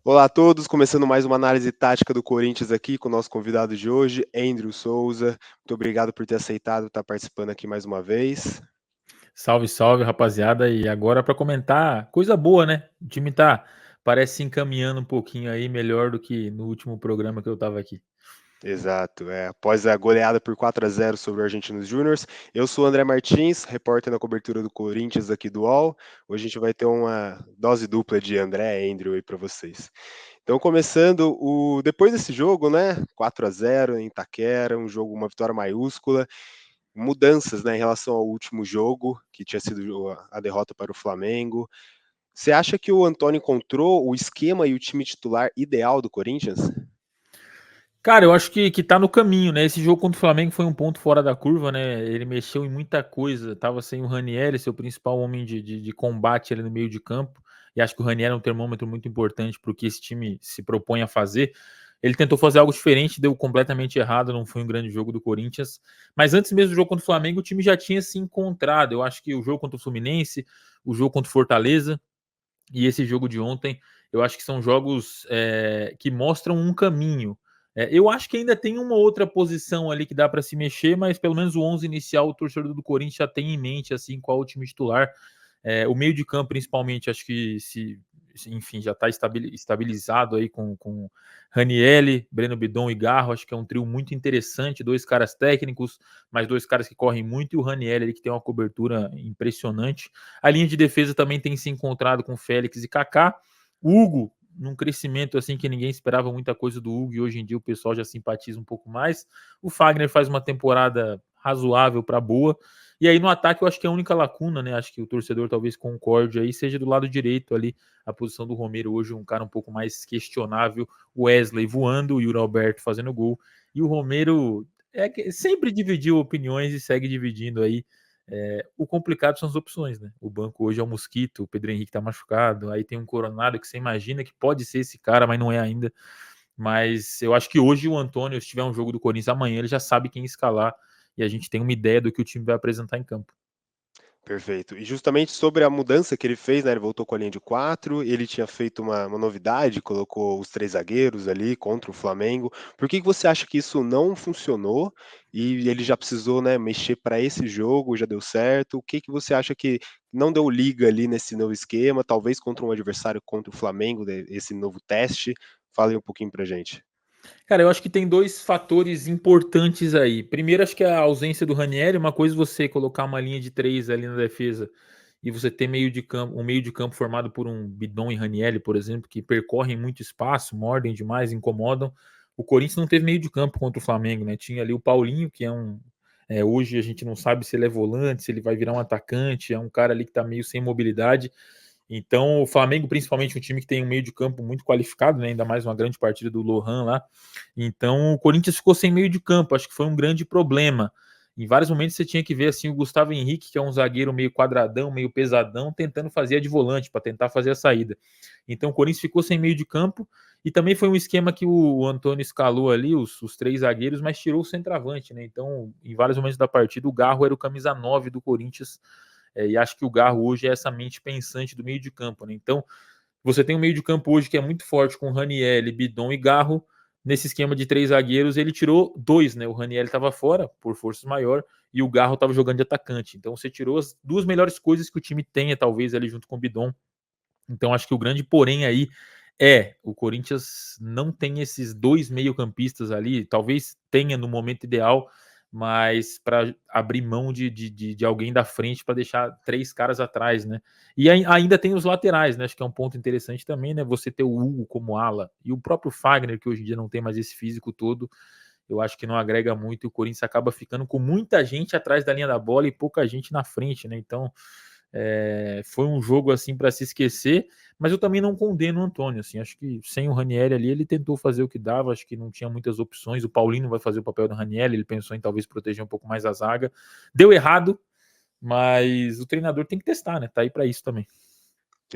Olá a todos, começando mais uma análise tática do Corinthians aqui com o nosso convidado de hoje, Andrew Souza. Muito obrigado por ter aceitado estar participando aqui mais uma vez. Salve, salve, rapaziada. E agora para comentar coisa boa, né? O time parece se encaminhando um pouquinho aí melhor do que no último programa que eu tava aqui. Exato, após a goleada por 4-0 sobre o Argentinos Júniors, eu sou o André Martins, repórter na cobertura do Corinthians aqui do UOL. Hoje a gente vai ter uma dose dupla de André e Andrew aí para vocês. Então, começando depois desse jogo, né? 4-0 em Itaquera, um jogo, uma vitória maiúscula. Mudanças, né, em relação ao último jogo, que tinha sido a derrota para o Flamengo. Você acha que o Antônio encontrou o esquema e o time titular ideal do Corinthians? Cara, eu acho que tá no caminho, né? Esse jogo contra o Flamengo foi um ponto fora da curva, né? Ele mexeu em muita coisa. Tava sem o Ranieri, seu principal homem de combate ali no meio de campo. E acho que o Ranieri é um termômetro muito importante para o que esse time se propõe a fazer. Ele tentou fazer algo diferente, deu completamente errado, não foi um grande jogo do Corinthians. Mas antes mesmo do jogo contra o Flamengo, o time já tinha se encontrado. Eu acho que o jogo contra o Fluminense, o jogo contra o Fortaleza e esse jogo de ontem, eu acho que são jogos que mostram um caminho. Eu acho que ainda tem uma outra posição ali que dá para se mexer, mas pelo menos o 11 inicial o torcedor do Corinthians já tem em mente assim qual o time titular. O meio de campo, principalmente, acho que enfim, já está estabilizado aí com Ranielli, Breno Bidon e Garro. Acho que é um trio muito interessante, dois caras técnicos, mas dois caras que correm muito, e o Ranielli ali, que tem uma cobertura impressionante. A linha de defesa também tem se encontrado com Félix e Kaká. Hugo, num crescimento assim que ninguém esperava muita coisa do Hugo, e hoje em dia o pessoal já simpatiza um pouco mais. O Fagner faz uma temporada razoável para boa. E aí no ataque eu acho que é a única lacuna, né? Acho que o torcedor talvez concorde aí, seja do lado direito ali, a posição do Romero hoje, um cara um pouco mais questionável. O Wesley voando, o Yuri Alberto fazendo gol. E o Romero que sempre dividiu opiniões e segue dividindo aí. O complicado são as opções, né? O banco hoje é o Mosquito, o Pedro Henrique tá machucado, aí tem um Coronado que você imagina que pode ser esse cara, mas não é ainda. Mas eu acho que hoje o Antônio, se tiver um jogo do Corinthians amanhã, ele já sabe quem escalar e a gente tem uma ideia do que o time vai apresentar em campo. Perfeito. E justamente sobre a mudança que ele fez, né? Ele voltou com a linha de quatro, ele tinha feito uma novidade, colocou os três zagueiros ali contra o Flamengo. Por que você acha que isso não funcionou e ele já precisou, né, mexer para esse jogo, já deu certo? O que você acha que não deu liga ali nesse novo esquema, talvez contra um adversário contra o Flamengo, esse novo teste? Fala aí um pouquinho pra gente. Cara, eu acho que tem dois fatores importantes aí. Primeiro, acho que é a ausência do Ranieri. Uma coisa é você colocar uma linha de três ali na defesa e você ter um meio de campo formado por um Bidon e Ranieri, por exemplo, que percorrem muito espaço, mordem demais, incomodam. O Corinthians não teve meio de campo contra o Flamengo, né? Tinha ali o Paulinho, que é um. Hoje a gente não sabe se ele é volante, se ele vai virar um atacante, é um cara ali que tá meio sem mobilidade. Então, o Flamengo, principalmente, um time que tem um meio de campo muito qualificado, né? Ainda mais uma grande partida do Lohan lá. Então, o Corinthians ficou sem meio de campo. Acho que foi um grande problema. Em vários momentos você tinha que ver assim o Gustavo Henrique, que é um zagueiro meio quadradão, meio pesadão, tentando fazer a de volante para tentar fazer a saída. Então, o Corinthians ficou sem meio de campo e também foi um esquema que o Antônio escalou ali, os três zagueiros, mas tirou o centroavante, né? Então, em vários momentos da partida, o Garro era o camisa 9 do Corinthians. E acho que o Garro hoje é essa mente pensante do meio de campo, né? Então, você tem um meio de campo hoje que é muito forte com Ranieri, Bidon e Garro. Nesse esquema de três zagueiros, ele tirou dois, né? O Ranieri estava fora, por forças maior, e o Garro estava jogando de atacante. Então, você tirou as duas melhores coisas que o time tenha, talvez, ali junto com o Bidon. Então, acho que o grande porém aí o Corinthians não tem esses dois meio-campistas ali, talvez tenha no momento ideal, mas para abrir mão de alguém da frente para deixar três caras atrás, né? E ainda tem os laterais, né? Acho que é um ponto interessante também, né? Você ter o Hugo como ala e o próprio Fagner, que hoje em dia não tem mais esse físico todo, eu acho que não agrega muito e o Corinthians acaba ficando com muita gente atrás da linha da bola e pouca gente na frente, né? Então, foi um jogo assim para se esquecer, mas eu também não condeno o Antônio. Assim, acho que sem o Ranieri ali, ele tentou fazer o que dava, acho que não tinha muitas opções. O Paulinho vai fazer o papel do Ranieri, ele pensou em talvez proteger um pouco mais a zaga. Deu errado, mas o treinador tem que testar, né? Tá aí para isso também.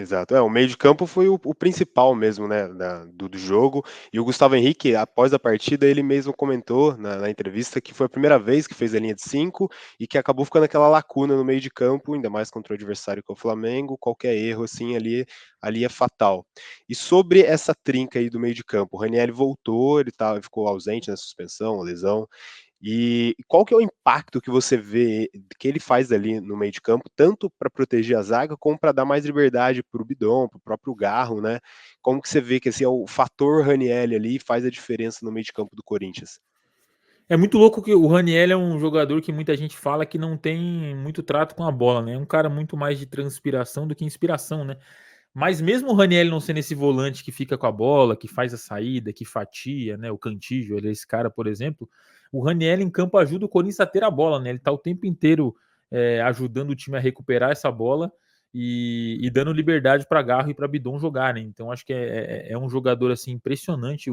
Exato. O meio de campo foi o principal mesmo, né, do jogo. E o Gustavo Henrique, após a partida, ele mesmo comentou na entrevista que foi a primeira vez que fez a linha de 5 e que acabou ficando aquela lacuna no meio de campo, ainda mais contra o adversário que é o Flamengo. Qualquer erro assim ali é fatal. E sobre essa trinca aí do meio de campo, o Ranieri voltou, ficou ausente na suspensão, lesão. E qual que é o impacto que você vê que ele faz ali no meio de campo, tanto para proteger a zaga, como para dar mais liberdade para o Bidon, para o próprio Garro, né? Como que você vê que esse é o fator Ranieri ali faz a diferença no meio de campo do Corinthians? É muito louco que o Raniel é um jogador que muita gente fala que não tem muito trato com a bola, né? É um cara muito mais de transpiração do que inspiração, né? Mas mesmo o Raniel não sendo esse volante que fica com a bola, que faz a saída, que fatia, né? O Cantígio, ele é esse cara, por exemplo. O Raniel em campo ajuda o Corinthians a ter a bola, né? Ele tá o tempo inteiro ajudando o time a recuperar essa bola e dando liberdade para Garro e para Bidon jogar, né? Então acho que é um jogador assim impressionante.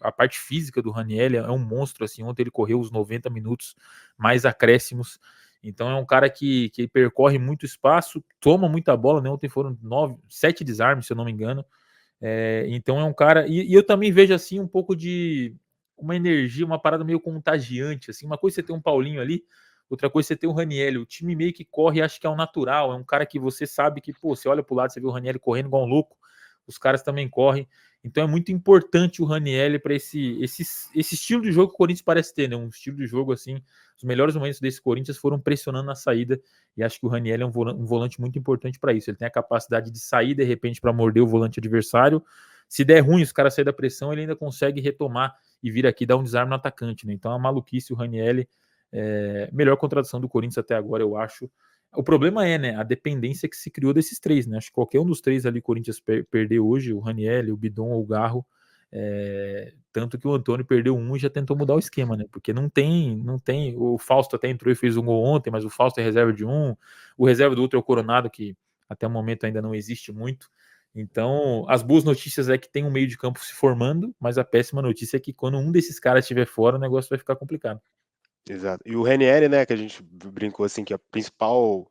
A parte física do Raniel é um monstro. Assim, ontem ele correu os 90 minutos mais acréscimos. Então é um cara que percorre muito espaço, toma muita bola, né? Ontem foram 7 desarmes, se eu não me engano. Então é um cara. E eu também vejo assim um pouco de uma energia, uma parada meio contagiante. Assim, uma coisa é você ter um Paulinho ali, outra coisa é você ter um Raniel. O time meio que corre, acho que é o natural. É um cara que você sabe que, pô, você olha pro lado, você vê o Raniel correndo igual um louco, os caras também correm. Então é muito importante o Raniel para esse estilo de jogo que o Corinthians parece ter, né? Um estilo de jogo assim. Os melhores momentos desse Corinthians foram pressionando na saída, e acho que o Raniel é um volante muito importante para isso. Ele tem a capacidade de sair de repente para morder o volante adversário. Se der ruim, os caras saírem da pressão, ele ainda consegue retomar e vir aqui dar um desarme no atacante, né? Então é uma maluquice o Raniel. Melhor contratação do Corinthians até agora, eu acho. O problema é, né, a dependência que se criou desses três, né? Acho que qualquer um dos três ali, Corinthians perder hoje, o Raniel, o Bidon ou o Garro, tanto que o Antônio perdeu um e já tentou mudar o esquema, né? Porque não tem. O Fausto até entrou e fez um gol ontem, mas o Fausto é reserva de um, o reserva do outro é o Coronado, que até o momento ainda não existe muito. Então, as boas notícias é que tem um meio de campo se formando, mas a péssima notícia é que quando um desses caras estiver fora, o negócio vai ficar complicado. Exato. E o Ranieri, né, que a gente brincou assim que a principal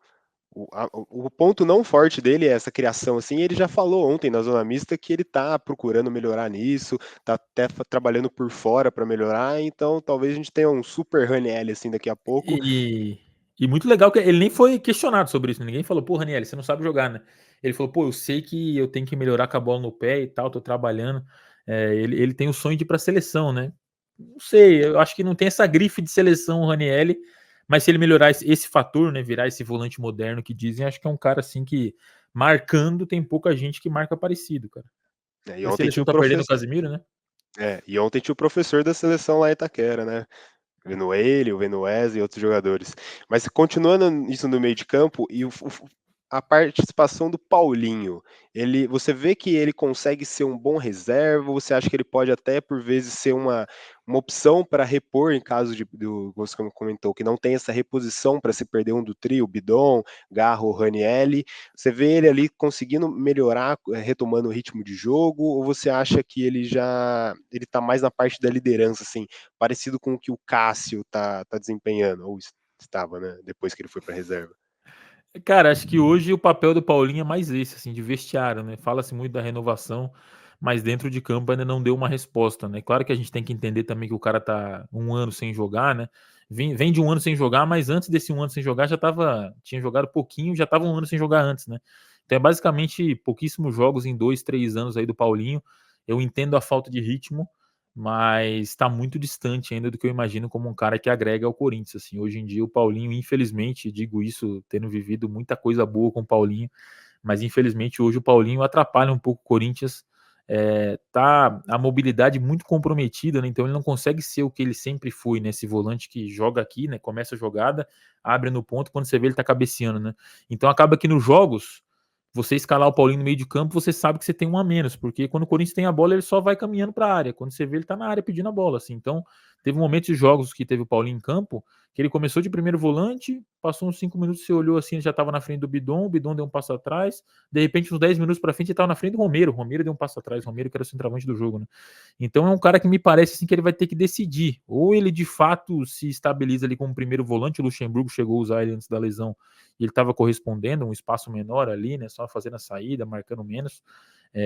o ponto não forte dele é essa criação, assim. Ele já falou ontem na zona mista que ele tá procurando melhorar nisso, tá até trabalhando por fora para melhorar, então talvez a gente tenha um super Ranieri assim daqui a pouco. E, e muito legal que ele nem foi questionado sobre isso. Ninguém falou, pô, Raniel, você não sabe jogar, né? Ele falou, pô, eu sei que eu tenho que melhorar com a bola no pé e tal, tô trabalhando. Ele tem o sonho de ir pra seleção, né? Não sei, eu acho que não tem essa grife de seleção, o Raniel, mas se ele melhorar esse fator, né, virar esse volante moderno que dizem, acho que é um cara assim que marcando tem pouca gente que marca parecido, cara. Né, e A ontem tinha seleção o tá perdendo o professor, Casemiro, né? e ontem tinha o professor da seleção lá em Itaquera, né? Vendo ele, o vendo Wesley e outros jogadores. Mas continuando nisso no meio de campo, e a participação do Paulinho, você vê que ele consegue ser um bom reserva, você acha que ele pode até, por vezes, ser uma opção para repor em caso você como comentou, que não tem essa reposição para se perder um do trio, Bidon, Garro, Ranielli, você vê ele ali conseguindo melhorar, retomando o ritmo de jogo, ou você acha que ele tá mais na parte da liderança, assim, parecido com o que o Cássio tá desempenhando, ou estava, né, depois que ele foi para reserva. Cara, acho que hoje o papel do Paulinho é mais esse, assim, de vestiário, né? Fala-se muito da renovação, mas dentro de campo ainda não deu uma resposta, né? Claro que a gente tem que entender também que o cara tá um ano sem jogar, né? Vem de um ano sem jogar, mas antes desse um ano sem jogar tinha jogado pouquinho, já tava um ano sem jogar antes, né? Então é basicamente pouquíssimos jogos em 2, 3 anos aí do Paulinho. Eu entendo a falta de ritmo, mas está muito distante ainda do que eu imagino como um cara que agrega ao Corinthians. Assim, hoje em dia, o Paulinho, infelizmente, digo isso tendo vivido muita coisa boa com o Paulinho, mas infelizmente hoje o Paulinho atrapalha um pouco o Corinthians. Tá a mobilidade muito comprometida, né? Então ele não consegue ser o que ele sempre foi, né? Esse volante que joga aqui, né? Começa a jogada, abre no ponto, quando você vê ele tá cabeceando, né? Então acaba que nos jogos você escalar o Paulinho no meio de campo, você sabe que você tem um a menos, porque quando o Corinthians tem a bola, ele só vai caminhando para a área. Quando você vê, ele tá na área pedindo a bola, assim. Então, teve momentos de jogos que teve o Paulinho em campo, Que ele começou de primeiro volante, passou uns 5 minutos, você olhou assim, ele já estava na frente do Bidon, o Bidon deu um passo atrás, de repente uns 10 minutos para frente ele estava na frente do Romero, o Romero deu um passo atrás, o Romero que era o centroavante do jogo, né? Então é um cara que me parece assim que ele vai ter que decidir, ou ele de fato se estabiliza ali como primeiro volante, o Luxemburgo chegou a usar ele antes da lesão, e ele estava correspondendo, um espaço menor ali, né, só fazendo a saída, marcando menos,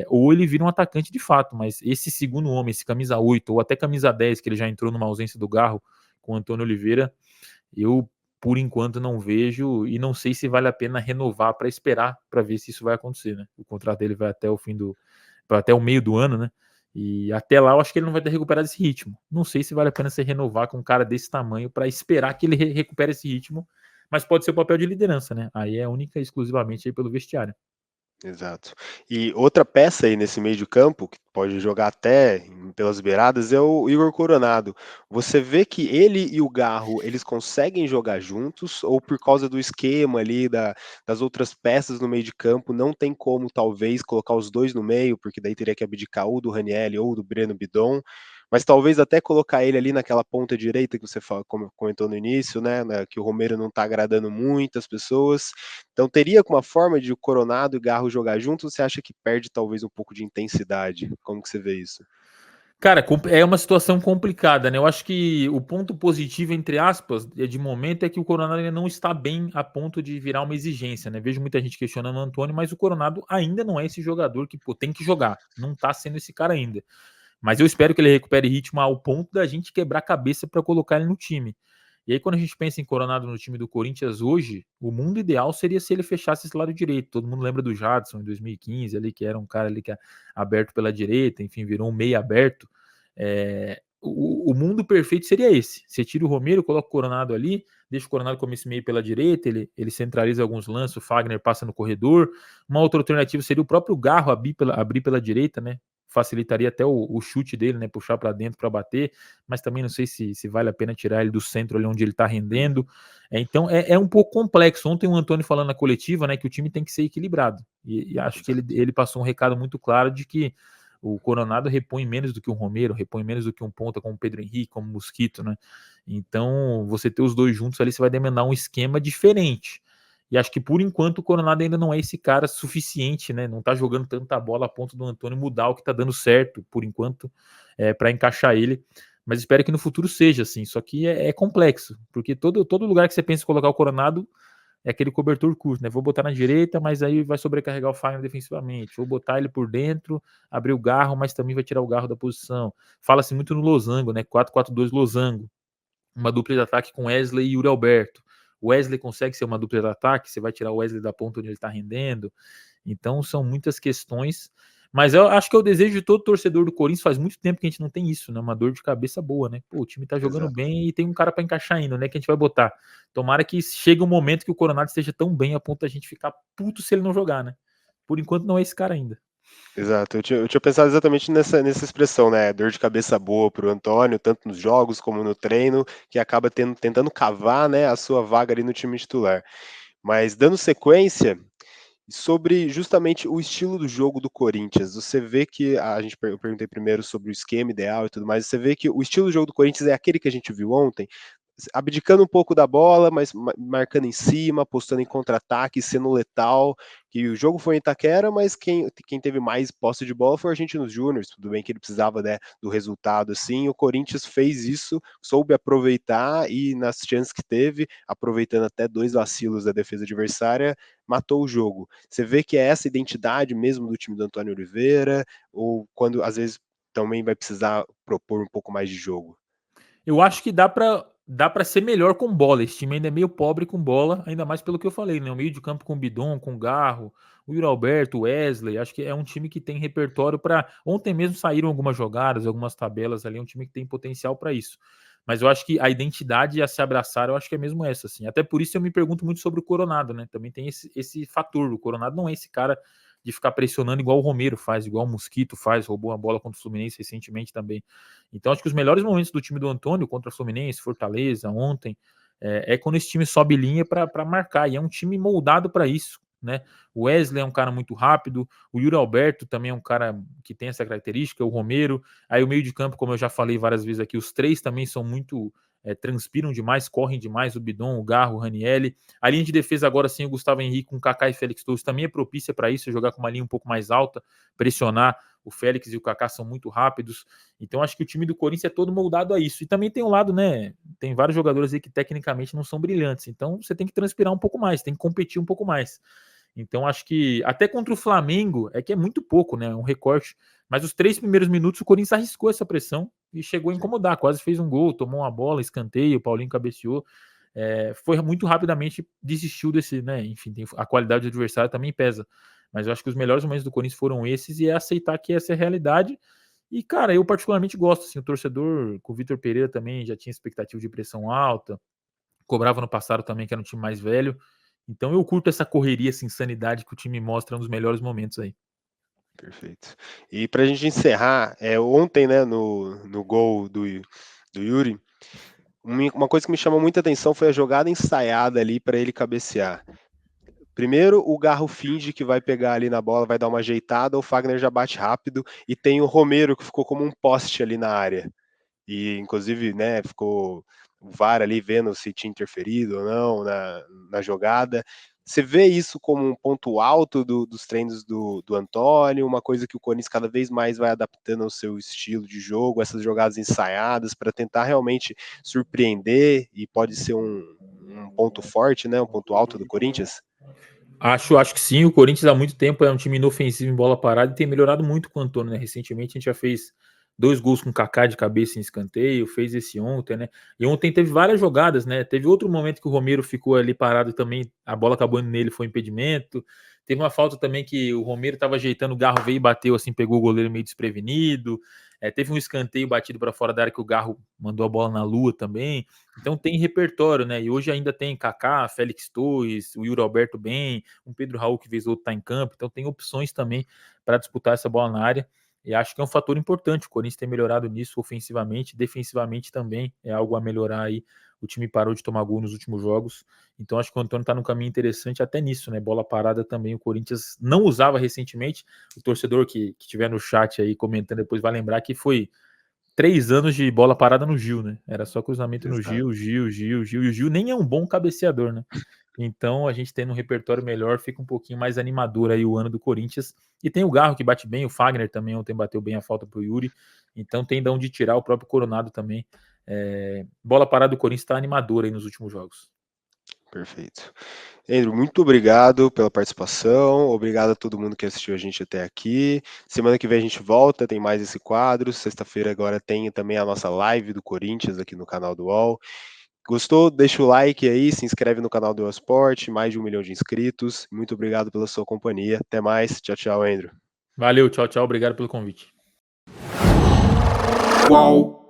ou ele vira um atacante de fato, mas esse segundo homem, esse camisa 8, ou até camisa 10, que ele já entrou numa ausência do Garro, com o Antônio Oliveira, eu, por enquanto, não vejo e não sei se vale a pena renovar para esperar para ver se isso vai acontecer, né? O contrato dele vai até o até o meio do ano, né? E até lá eu acho que ele não vai ter recuperado esse ritmo. Não sei se vale a pena se renovar com um cara desse tamanho para esperar que ele recupere esse ritmo, mas pode ser o papel de liderança, né? Aí é única e exclusivamente aí pelo vestiário. Exato. E outra peça aí nesse meio de campo, que pode jogar até pelas beiradas, é o Igor Coronado. Você vê que ele e o Garro, eles conseguem jogar juntos, ou por causa do esquema ali, das outras peças no meio de campo, não tem como talvez colocar os dois no meio, porque daí teria que abdicar ou do Ranieri ou do Breno Bidon, mas talvez até colocar ele ali naquela ponta direita que você comentou no início, né, que o Romero não está agradando muito as pessoas. Então teria uma forma de o Coronado e Garro jogar juntos, ou você acha que perde talvez um pouco de intensidade? Como que você vê isso? Cara, é uma situação complicada, né? Eu acho que o ponto positivo, entre aspas, de momento, é que o Coronado ainda não está bem a ponto de virar uma exigência, né? Vejo muita gente questionando o Antônio, mas o Coronado ainda não é esse jogador que, pô, tem que jogar. Não tá sendo esse cara ainda. Mas eu espero que ele recupere ritmo ao ponto da gente quebrar a cabeça para colocar ele no time. E aí, quando a gente pensa em Coronado no time do Corinthians hoje, o mundo ideal seria se ele fechasse esse lado direito. Todo mundo lembra do Jadson em 2015, ali, que era um cara ali que é aberto pela direita, enfim, virou um meio aberto. O mundo perfeito seria esse. Você tira o Romero, coloca o Coronado ali, deixa o Coronado como esse meio pela direita, ele centraliza alguns lances, o Fagner passa no corredor. Uma outra alternativa seria o próprio Garro abrir pela direita, né? Facilitaria até o chute dele, né? Puxar para dentro para bater, mas também não sei se vale a pena tirar ele do centro ali onde ele está rendendo. Então é um pouco complexo. Ontem o Antônio falando na coletiva, né, que o time tem que ser equilibrado. E acho que ele passou um recado muito claro de que o Coronado repõe menos do que o Romero, repõe menos do que um ponta como o Pedro Henrique, como o Mosquito, né? Então, você ter os dois juntos ali, você vai demandar um esquema diferente. E acho que por enquanto o Coronado ainda não é esse cara suficiente, né? Não tá jogando tanta bola a ponto do Antônio mudar o que tá dando certo, por enquanto, para encaixar ele. Mas espero que no futuro seja assim. Só que é complexo, porque todo lugar que você pensa em colocar o Coronado, é aquele cobertor curto, né? Vou botar na direita, mas aí vai sobrecarregar o Fagner defensivamente. Vou botar ele por dentro, abrir o Garro, mas também vai tirar o Garro da posição. Fala-se muito no losango, né? 4-4-2 losango. Uma dupla de ataque com Wesley e Yuri Alberto. O Wesley consegue ser uma dupla de ataque, você vai tirar o Wesley da ponta onde ele está rendendo. Então são muitas questões. Mas eu acho que é o desejo de todo torcedor do Corinthians. Faz muito tempo que a gente não tem isso, né? Uma dor de cabeça boa, né? Pô, o time tá jogando Exato. bem e tem um cara para encaixar ainda, né? Que a gente vai botar. Tomara que chegue um momento que o Coronado esteja tão bem a ponto da gente ficar puto se ele não jogar, né? Por enquanto não é esse cara ainda. Exato, eu tinha pensado exatamente nessa expressão, né, dor de cabeça boa para o Antônio, tanto nos jogos como no treino, que acaba tentando cavar, né, a sua vaga ali no time titular. Mas dando sequência, sobre justamente o estilo do jogo do Corinthians, você vê que eu perguntei primeiro sobre o esquema ideal e tudo mais, você vê que o estilo do jogo do Corinthians é aquele que a gente viu ontem, abdicando um pouco da bola, mas marcando em cima, apostando em contra-ataque, sendo letal. Que o jogo foi em Itaquera, mas quem teve mais posse de bola foi o Argentinos Júnior. Tudo bem que ele precisava, né, do resultado, assim. O Corinthians fez isso, soube aproveitar e nas chances que teve, aproveitando até dois vacilos da defesa adversária, matou o jogo. Você vê que é essa identidade mesmo do time do Antônio Oliveira, ou quando às vezes também vai precisar propor um pouco mais de jogo? Eu acho que dá para ser melhor com bola. Esse time ainda é meio pobre com bola, ainda mais pelo que eu falei, né? O meio de campo com Bidon, com Garro, o Yuri Alberto, o Wesley. Acho que é um time que tem repertório para. Ontem mesmo saíram algumas jogadas, algumas tabelas ali. É um time que tem potencial para isso. Mas eu acho que a identidade a se abraçar, eu acho que é mesmo essa, assim. Até por isso eu me pergunto muito sobre o Coronado, né? Também tem esse fator. O Coronado não é esse cara de ficar pressionando igual o Romero faz, igual o Mosquito faz, roubou uma bola contra o Fluminense recentemente também. Então, acho que os melhores momentos do time do Antônio contra o Fluminense, Fortaleza, ontem, quando esse time sobe linha para marcar. E é um time moldado para isso, né? O Wesley é um cara muito rápido, o Yuri Alberto também é um cara que tem essa característica, o Romero. Aí o meio de campo, como eu já falei várias vezes aqui, os três também são muito transpiram demais, correm demais, o Bidon, o Garro, o Ranieri. A linha de defesa agora sim, o Gustavo Henrique com Kaká e Félix Torres também é propícia para isso, jogar com uma linha um pouco mais alta, pressionar. O Félix e o Kaká são muito rápidos. Então acho que o time do Corinthians é todo moldado a isso. E também tem um lado, né? Tem vários jogadores aí que tecnicamente não são brilhantes. Então você tem que transpirar um pouco mais, tem que competir um pouco mais. Então acho que até contra o Flamengo é que é muito pouco, né? Um recorte. Mas os 3 primeiros minutos o Corinthians arriscou essa pressão e chegou a incomodar. Quase fez um gol, tomou uma bola, escanteio, o Paulinho cabeceou. Foi muito rapidamente, desistiu desse, né? Enfim, a qualidade do adversário também pesa. Mas eu acho que os melhores momentos do Corinthians foram esses e é aceitar que essa é a realidade. E, cara, eu particularmente gosto, assim, o torcedor, com o Vitor Pereira também já tinha expectativa de pressão alta, cobrava no passado também que era um time mais velho. Então eu curto essa correria, essa insanidade que o time mostra nos melhores momentos aí. Perfeito. E pra gente encerrar, ontem, né, no gol do Yuri, uma coisa que me chamou muita atenção foi a jogada ensaiada ali para ele cabecear. Primeiro, o Garro finge que vai pegar ali na bola, vai dar uma ajeitada, o Fagner já bate rápido e tem o Romero que ficou como um poste ali na área. E inclusive, né, ficou o VAR ali vendo se tinha interferido ou não na jogada. Você vê isso como um ponto alto dos treinos do Antônio, uma coisa que o Corinthians cada vez mais vai adaptando ao seu estilo de jogo, essas jogadas ensaiadas, para tentar realmente surpreender e pode ser um ponto forte, né, um ponto alto do Corinthians? Acho que sim, o Corinthians há muito tempo é um time inofensivo em bola parada e tem melhorado muito com o Antônio, né? Recentemente a gente já fez 2 gols com o Kaká de cabeça em escanteio, fez esse ontem, né? E ontem teve várias jogadas, né? Teve outro momento que o Romero ficou ali parado também, a bola acabou indo nele, foi impedimento. Teve uma falta também que o Romero estava ajeitando, o Garro veio e bateu, assim, pegou o goleiro meio desprevenido. Teve um escanteio batido para fora da área que o Garro mandou a bola na lua também. Então tem repertório, né? E hoje ainda tem Kaká, Félix Torres, o Yuri Alberto bem, um Pedro Raul que vez ou outro tá em campo, então tem opções também para disputar essa bola na área. E acho que é um fator importante. O Corinthians tem melhorado nisso ofensivamente, defensivamente também é algo a melhorar aí. O time parou de tomar gol nos últimos jogos. Então acho que o Antônio está num caminho interessante até nisso, né? Bola parada também o Corinthians não usava recentemente. O torcedor que tiver no chat aí comentando depois vai lembrar que foi 3 anos de bola parada no Gil, né? Era só cruzamento no Exato. Gil. E o Gil nem é um bom cabeceador, né? Então a gente tendo um repertório melhor, fica um pouquinho mais animador aí o ano do Corinthians. E tem o Garro que bate bem, o Fagner também ontem bateu bem a falta pro Yuri. Então tem de onde tirar o próprio Coronado também. Bola parada do Corinthians está animadora aí nos últimos jogos. Perfeito. Andrew, muito obrigado pela participação, obrigado a todo mundo que assistiu a gente até aqui. Semana que vem a gente volta, tem mais esse quadro. Sexta-feira agora tem também a nossa live do Corinthians aqui no canal do UOL. Gostou? Deixa o like aí, se inscreve no canal do UOL Sport, mais de 1 milhão de inscritos. Muito obrigado pela sua companhia. Até mais. Tchau, tchau, Andrew. Valeu, tchau, tchau. Obrigado pelo convite. Qual?